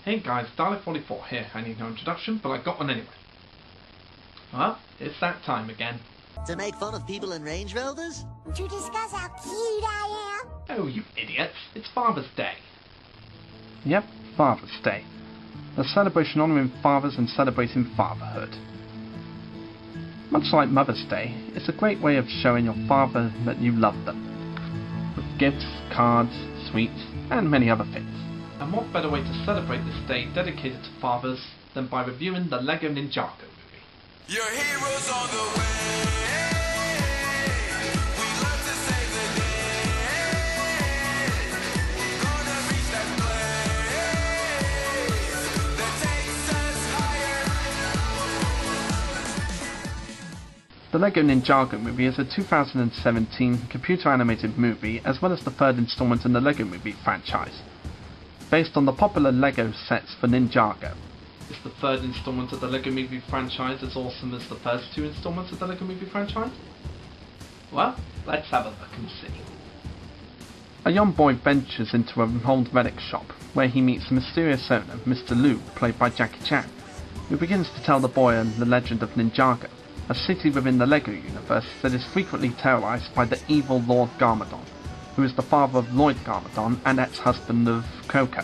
Hey guys, Dalek44 here. I need no introduction, but I got one anyway. Well, it's that time again. To make fun of people in Range Rovers? To discuss how cute I am? Oh, you idiots. It's Father's Day. Yep, Father's Day. A celebration honouring fathers and celebrating fatherhood. Much like Mother's Day, it's a great way of showing your father that you love them. With gifts, cards, sweets, and many other things. And what better way to celebrate this day dedicated to fathers than by reviewing the Lego Ninjago movie. Your heroes on the way. We love to save the day. Gonna reach that place that takes us higher. The Lego Ninjago movie is a 2017 computer animated movie as well as the third installment in the Lego movie franchise, based on the popular Lego sets for Ninjago. Is the third installment of the Lego movie franchise as awesome as the first two installments of the Lego movie franchise? Well, let's have a look and see. A young boy ventures into an old relic shop where he meets the mysterious owner, Mr. Liu, played by Jackie Chan, who begins to tell the boy the legend of Ninjago, a city within the Lego universe that is frequently terrorized by the evil Lord Garmadon, who is the father of Lloyd Garmadon and ex-husband of Coco.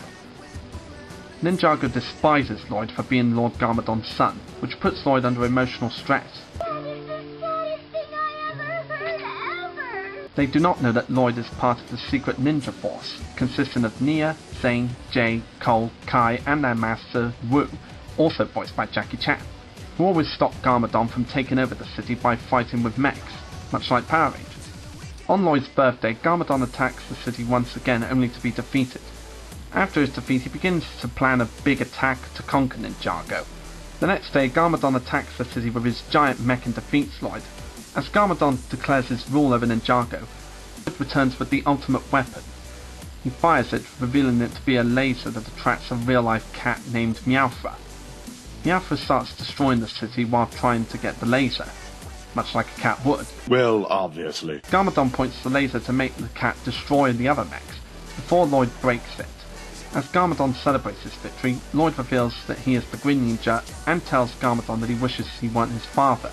Ninjago despises Lloyd for being Lord Garmadon's son, which puts Lloyd under emotional stress. That is the saddest thing I ever heard ever! They do not know that Lloyd is part of the secret ninja force, consisting of Nia, Zane, Jay, Cole, Kai, and their master, Wu, also voiced by Jackie Chan, who always stop Garmadon from taking over the city by fighting with mechs, much like Power Rangers. On Lloyd's birthday, Garmadon attacks the city once again, only to be defeated. After his defeat, he begins to plan a big attack to conquer Ninjago. The next day, Garmadon attacks the city with his giant mech and defeats Lloyd. As Garmadon declares his rule over Ninjago, Lloyd returns with the ultimate weapon. He fires it, revealing it to be a laser that attracts a real-life cat named Meowthra. Meowthra starts destroying the city while trying to get the laser, much like a cat would. Well, obviously. Garmadon points the laser to make the cat destroy the other mechs, before Lloyd breaks it. As Garmadon celebrates his victory, Lloyd reveals that he is the Green Ninja and tells Garmadon that he wishes he weren't his father,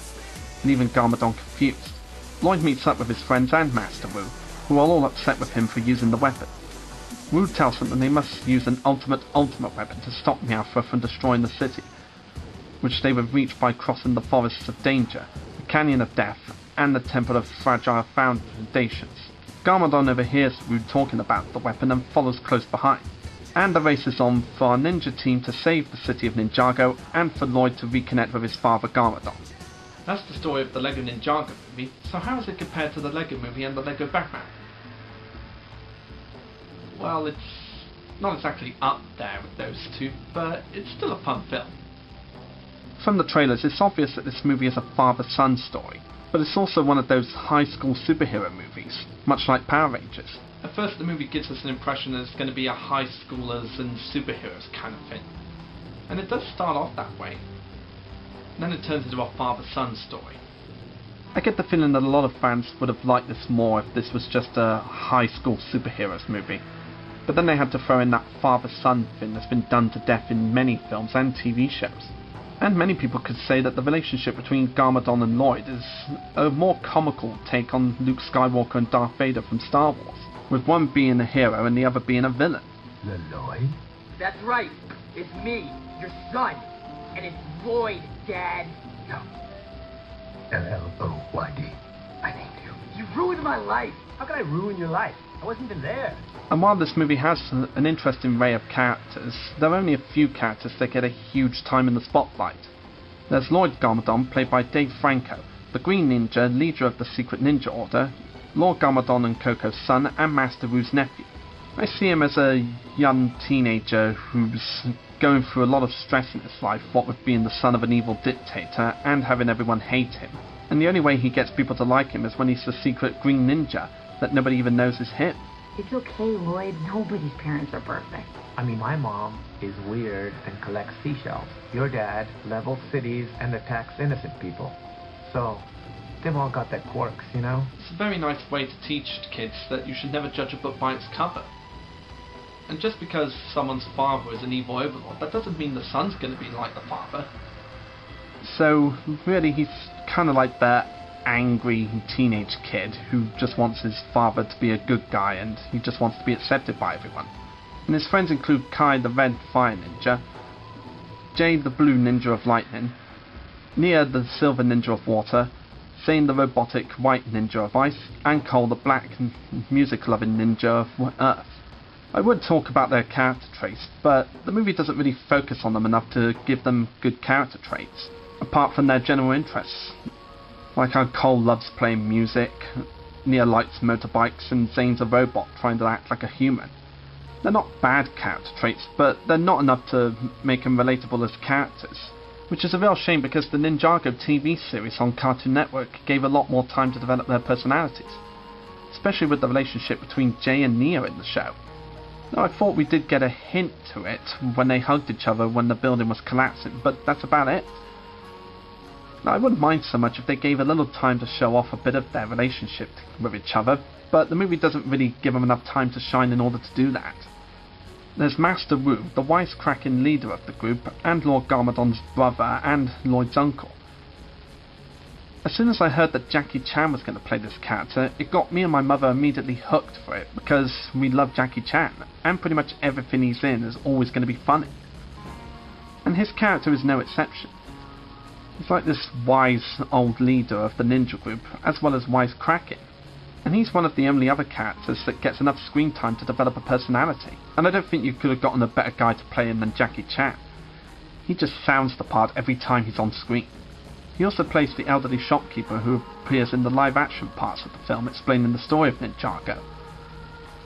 leaving Garmadon confused. Lloyd meets up with his friends and Master Wu, who are all upset with him for using the weapon. Wu tells them that they must use an ultimate weapon to stop Meowthra from destroying the city, which they would reach by crossing the Forests of Danger, the Canyon of Death, and the Temple of Fragile Foundations. Garmadon overhears Wu talking about the weapon and follows close behind. And the race is on for our ninja team to save the city of Ninjago and for Lloyd to reconnect with his father Garmadon. That's the story of the Lego Ninjago movie, so how is it compared to the Lego movie and the Lego Batman? Well, it's not exactly up there with those two, but it's still a fun film. From the trailers, it's obvious that this movie is a father-son story, but it's also one of those high school superhero movies, much like Power Rangers. At first the movie gives us an impression that it's going to be a high schoolers and superheroes kind of thing. And it does start off that way. And then it turns into a father-son story. I get the feeling that a lot of fans would have liked this more if this was just a high school superheroes movie. But then they had to throw in that father-son thing that's been done to death in many films and TV shows. And many people could say that the relationship between Garmadon and Lloyd is a more comical take on Luke Skywalker and Darth Vader from Star Wars, with one being a hero and the other being a villain. Lloyd? That's right. It's me, your son. And it's Lloyd, Dad. No. L-L-O-Y-D. I named you. You ruined my life. How could I ruin your life? I wasn't even there. And while this movie has an interesting array of characters, there are only a few characters that get a huge time in the spotlight. There's Lloyd Garmadon, played by Dave Franco, the Green Ninja, leader of the Secret Ninja Order, Lord Garmadon and Coco's son, and Master Wu's nephew. I see him as a young teenager who's going through a lot of stress in his life, what with being the son of an evil dictator and having everyone hate him. And the only way he gets people to like him is when he's the secret Green Ninja that nobody even knows is him. It's okay, Lloyd. Nobody's parents are perfect. I mean, my mom is weird and collects seashells. Your dad levels cities and attacks innocent people. So, they've all got their quirks, you know? It's a very nice way to teach kids that you should never judge a book by its cover. And just because someone's father is an evil overlord, that doesn't mean the son's going to be like the father. So, really, he's kind of like the angry teenage kid who just wants his father to be a good guy and he just wants to be accepted by everyone. And his friends include Kai the Red Fire Ninja, Jay the Blue Ninja of Lightning, Nia the Silver Ninja of Water, Zane the Robotic White Ninja of Ice, and Cole the Black Music-Loving Ninja of Earth. I would talk about their character traits, but the movie doesn't really focus on them enough to give them good character traits, apart from their general interests. Like how Cole loves playing music, Nia likes motorbikes, and Zane's a robot trying to act like a human. They're not bad character traits, but they're not enough to make them relatable as characters. Which is a real shame because the Ninjago TV series on Cartoon Network gave a lot more time to develop their personalities. Especially with the relationship between Jay and Nia in the show. Now, I thought we did get a hint to it when they hugged each other when the building was collapsing, but that's about it. Now, I wouldn't mind so much if they gave a little time to show off a bit of their relationship with each other, but the movie doesn't really give them enough time to shine in order to do that. There's Master Wu, the wisecracking leader of the group, and Lord Garmadon's brother, and Lloyd's uncle. As soon as I heard that Jackie Chan was going to play this character, it got me and my mother immediately hooked for it, because we love Jackie Chan, and pretty much everything he's in is always going to be funny. And his character is no exception. He's like this wise old leader of the ninja group, as well as wisecracking. And he's one of the only other characters that gets enough screen time to develop a personality. And I don't think you could have gotten a better guy to play him than Jackie Chan. He just sounds the part every time he's on screen. He also plays the elderly shopkeeper who appears in the live-action parts of the film explaining the story of Ninjago.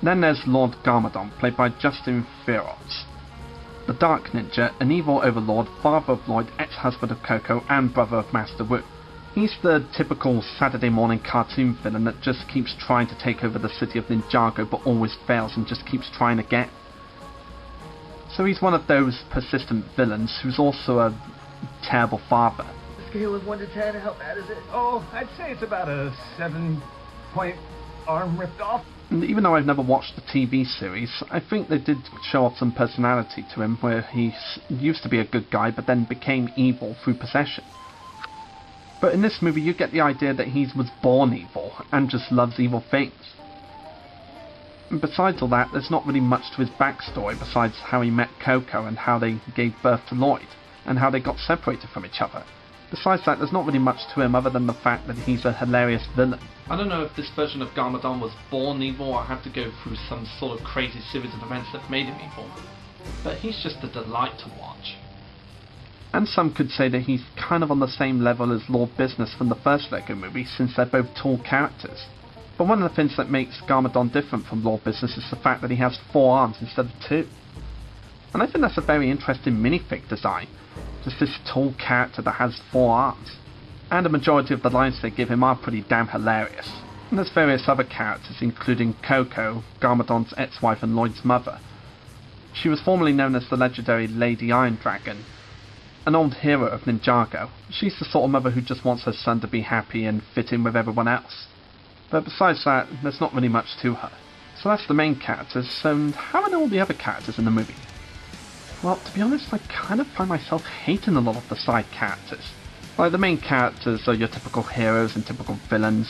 Then there's Lord Garmadon, played by Justin Theroux. The Dark Ninja, an evil overlord, father of Lloyd, ex-husband of Coco, and brother of Master Wu. He's the typical Saturday morning cartoon villain that just keeps trying to take over the city of Ninjago but always fails and just keeps trying again. So he's one of those persistent villains who's also a terrible father. Scale of 1 to 10, how bad is it? Oh, I'd say it's about a 7-point arm ripped off. And even though I've never watched the TV series, I think they did show off some personality to him where he used to be a good guy but then became evil through possession. But in this movie you get the idea that he was born evil and just loves evil things. And besides all that, there's not really much to his backstory besides how he met Coco and how they gave birth to Lloyd, and how they got separated from each other. Besides that, there's not really much to him other than the fact that he's a hilarious villain. I don't know if this version of Garmadon was born evil or had to go through some sort of crazy series of events that made him evil, but he's just a delight to watch. And some could say that he's kind of on the same level as Lord Business from the first Lego movie, since they're both tall characters. But one of the things that makes Garmadon different from Lord Business is the fact that he has 4 arms instead of 2. And I think that's a very interesting minifig design. Just this tall character that has 4 arms. And a majority of the lines they give him are pretty damn hilarious. And there's various other characters, including Coco, Garmadon's ex-wife and Lloyd's mother. She was formerly known as the legendary Lady Iron Dragon, an old hero of Ninjago. She's the sort of mother who just wants her son to be happy and fit in with everyone else. But besides that, there's not really much to her. So that's the main characters, and how are all the other characters in the movie? Well, to be honest, I kind of find myself hating a lot of the side characters. Like, the main characters are your typical heroes and typical villains,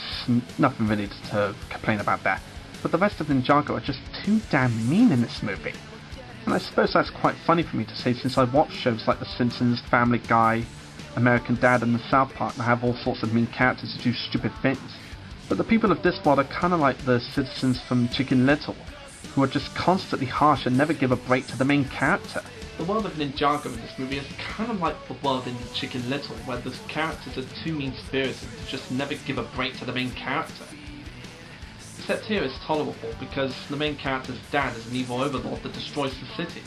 nothing really to complain about there. But the rest of Ninjago are just too damn mean in this movie. And I suppose that's quite funny for me to say since I watch shows like The Simpsons, Family Guy, American Dad and the South Park that have all sorts of mean characters who do stupid things. But the people of this world are kind of like the citizens from Chicken Little, who are just constantly harsh and never give a break to the main character. The world of Ninjago in this movie is kind of like the world in Chicken Little, where the characters are too mean-spirited to just never give a break to the main character. Except here it's tolerable because the main character's dad is an evil overlord that destroys the city.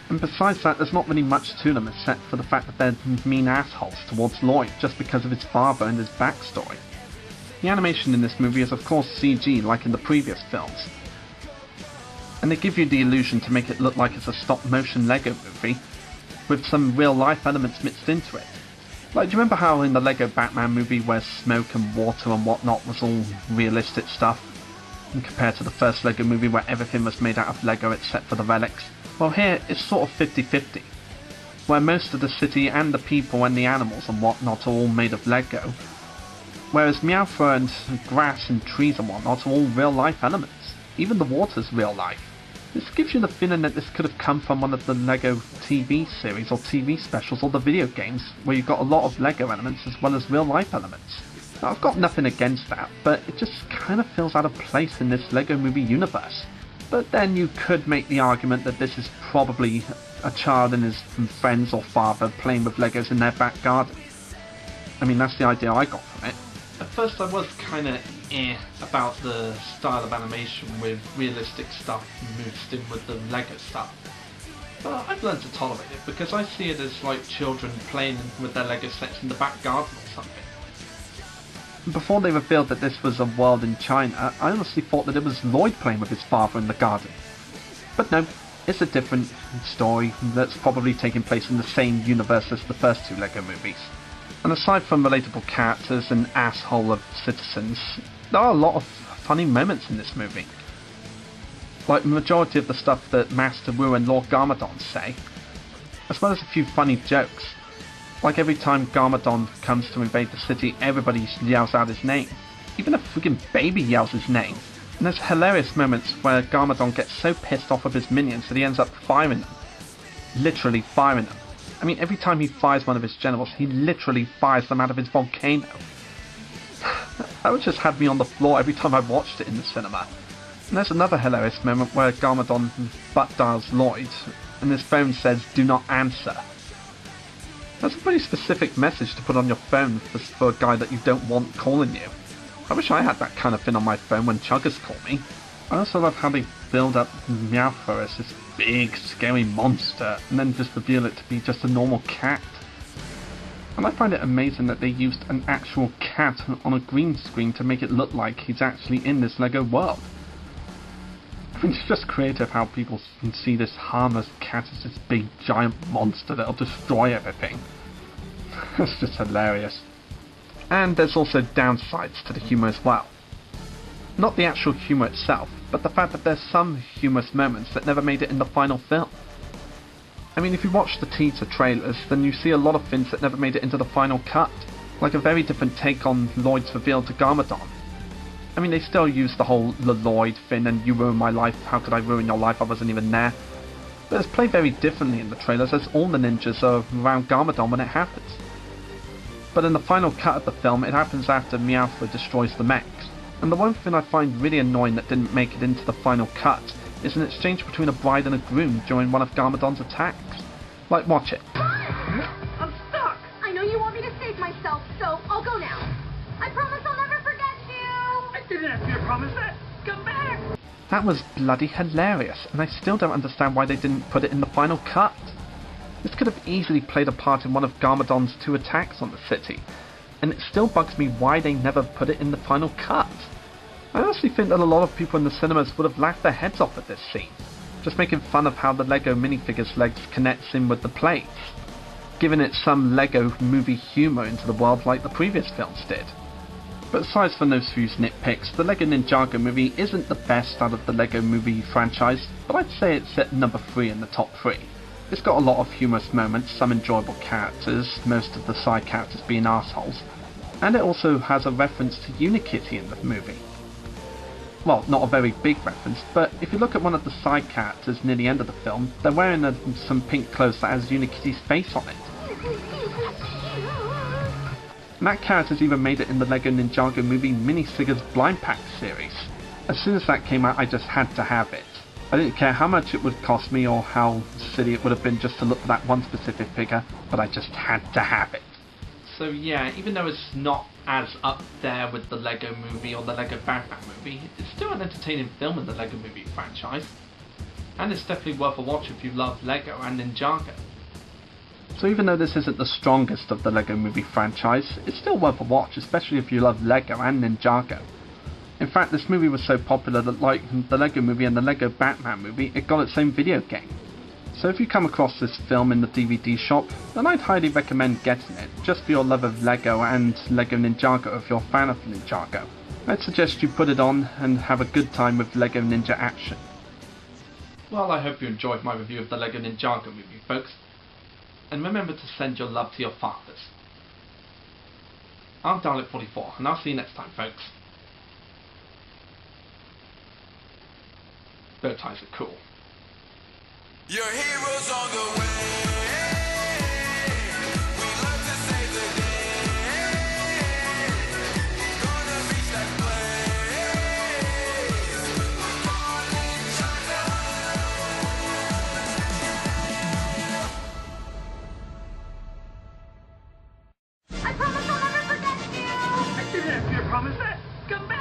And besides that, there's not really much to them except for the fact that they're mean assholes towards Lloyd just because of his father and his backstory. The animation in this movie is of course CG like in the previous films. And they give you the illusion to make it look like it's a stop-motion Lego movie, with some real-life elements mixed into it. Like, do you remember how in the Lego Batman movie where smoke and water and whatnot was all realistic stuff, and compared to the first Lego movie where everything was made out of Lego except for the relics? Well, here it's sort of 50-50, where most of the city and the people and the animals and whatnot are all made of Lego, whereas Meowth and grass and trees and whatnot are all real-life elements. Even the water's real life. This gives you the feeling that this could have come from one of the Lego TV series or TV specials or the video games, where you've got a lot of Lego elements as well as real-life elements. Now, I've got nothing against that, but it just kind of feels out of place in this Lego movie universe. But then you could make the argument that this is probably a child and his friends or father playing with Legos in their back garden. I mean, that's the idea I got from it. At first I was kinda about the style of animation with realistic stuff mixed in with the Lego stuff. But I've learned to tolerate it because I see it as like children playing with their Lego sets in the back garden or something. Before they revealed that this was a world in China, I honestly thought that it was Lloyd playing with his father in the garden. But no, it's a different story that's probably taking place in the same universe as the first two Lego movies. And aside from relatable characters and asshole of citizens, there are a lot of funny moments in this movie. Like the majority of the stuff that Master Wu and Lord Garmadon say, as well as a few funny jokes. Like every time Garmadon comes to invade the city, everybody yells out his name. Even a freaking baby yells his name. And there's hilarious moments where Garmadon gets so pissed off of his minions that he ends up firing them. Literally firing them. I mean, every time he fires one of his generals, he literally fires them out of his volcano. That would just have me on the floor every time I watched it in the cinema. And there's another hilarious moment where Garmadon butt dials Lloyd, and his phone says, "Do not answer." That's a pretty specific message to put on your phone for a guy that you don't want calling you. I wish I had that kind of thing on my phone when chuggers call me. I also love how they build up Meowth as this big, scary monster, and then just reveal it to be just a normal cat. And I find it amazing that they used an actual cat on a green screen to make it look like he's actually in this Lego world. I mean, it's just creative how people can see this harmless cat as this big, giant monster that'll destroy everything. It's just hilarious. And there's also downsides to the humour as well. Not the actual humour itself, but the fact that there's some humorous moments that never made it in the final film. I mean, if you watch the teaser trailers, then you see a lot of things that never made it into the final cut, like a very different take on Lloyd's reveal to Garmadon. I mean, they still use the whole Lloyd thing and "you ruined my life, how could I ruin your life, I wasn't even there." But it's played very differently in the trailers, as all the ninjas are around Garmadon when it happens. But in the final cut of the film, it happens after Meowth destroys the mechs. And the one thing I find really annoying that didn't make it into the final cut is an exchange between a bride and a groom during one of Garmadon's attacks. Like, watch it. I'm stuck! I know you want me to save myself, so I'll go now. I promise I'll never forget you. I didn't ask you to promise that! Come back! That was bloody hilarious, and I still don't understand why they didn't put it in the final cut. This could have easily played a part in one of Garmadon's 2 attacks on the city, and it still bugs me why they never put it in the final cut. I honestly think that a lot of people in the cinemas would have laughed their heads off at this scene, just making fun of how the Lego minifigure's legs connects in with the plates, giving it some Lego movie humour into the world like the previous films did. But aside from those few nitpicks, the Lego Ninjago movie isn't the best out of the Lego movie franchise, but I'd say it's at number 3 in the top 3. It's got a lot of humorous moments, some enjoyable characters, most of the side characters being assholes, and it also has a reference to Unikitty in the movie. Well, not a very big reference, but if you look at one of the side characters near the end of the film, they're wearing some pink clothes that has Unikitty's face on it. And that character's even made it in the Lego Ninjago movie Minifigures Blind Pack series. As soon as that came out, I just had to have it. I didn't care how much it would cost me or how silly it would have been just to look for that one specific figure, but I just had to have it. So yeah, even though it's not as up there with the Lego Movie or the Lego Batman movie, it's still an entertaining film in the Lego Movie franchise. And it's definitely worth a watch if you love Lego and Ninjago. So even though this isn't the strongest of the Lego Movie franchise, it's still worth a watch, especially if you love Lego and Ninjago. In fact, this movie was so popular that, like the Lego Movie and the Lego Batman movie, it got its own video game. So if you come across this film in the DVD shop, then I'd highly recommend getting it, just for your love of Lego and Lego Ninjago if you're a fan of Ninjago. I'd suggest you put it on and have a good time with Lego Ninja action. Well, I hope you enjoyed my review of the Lego Ninjago movie, folks. And remember to send your love to your fathers. I'm Dalek44, and I'll see you next time, folks. Bow ties are cool. Your heroes on the way. We love to save the day. Gonna reach that place. Come on, Ninjago. I promise I'll never forget you! I didn't ask you to promise that. Come back.